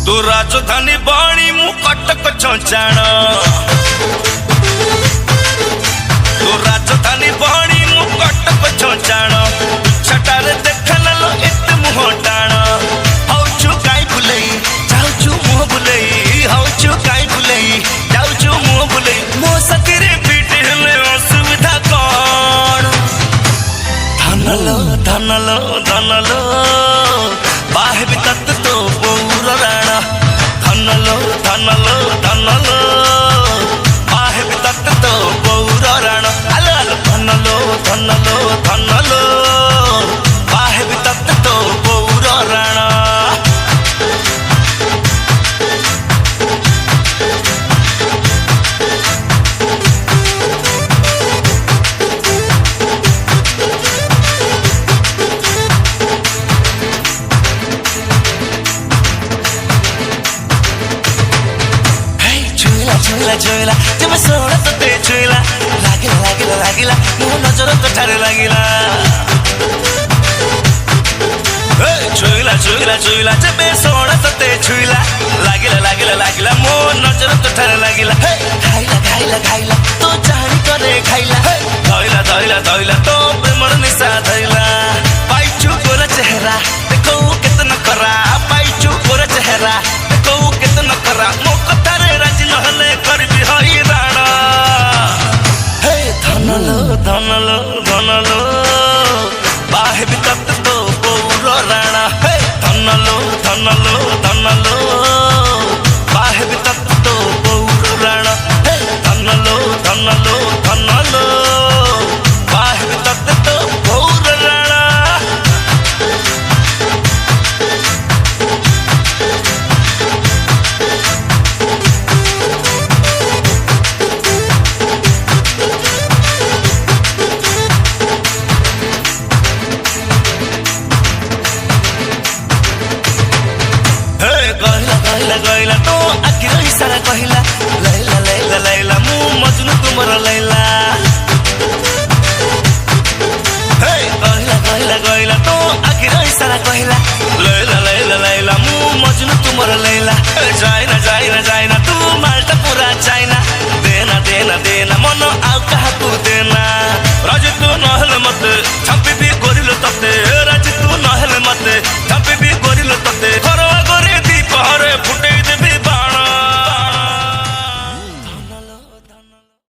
तू राजधानी बाणी मु कटक चौचाण तू राजधानी बाणी मु कटक चौचाण छटारे देखल एत मुह टाण हौचु काई बुलई जाउचु मुह बुलई हौचु काई बुलई जाउचु मुह बुलई मो सतीरे पीट हेले असुविधा कौन धनलो धनलो धनलो बाहेबी तत तो बौर राणा धनलो धनलो धनलो बाहेबी तत तो बौर राणा आलो आलो धनलो धनलो धनलो बाहेबी तत तो बौर राणा जोइला जब सोना तो ते जोइला लागिला लागिला लागिला मो नजर तो ठारे लागिला जोइला जोइला जोइला जब सोना तो ते जोइला लागिला लागिला लागिला मो नजर तो ठारे लागिला खाइला खाइला खाइला तो जानी करे खाइला धइला धइला धइला तो प्रेमर निशा धइला पाइचु गोरा चेहरा देखो कितना करा पाइचु गोरा चेहरा देखो कितना करा मो कथारे राजी नहले करबी हैरान हे धनलो धनलो धनलो बाहेबी तत तो बौर राणा हे धनलो धनलो धनलो बाहेबी तत तो बौर राणा हे धनलो धनलो धनलो बाहेबी तत तो बौर राणा गइला तो आखिर इशारा कहिला लैला लैला लैला मु मजनू तुमर लैला हे गइला गइला गइला तो आखिर इशारा कहिला लैला लैला लैला मु मजनू तुमर लैला जाइना जाइना जाइना तू मालटा पूरा चाइना देना देना देना मन आउ काहाकू देना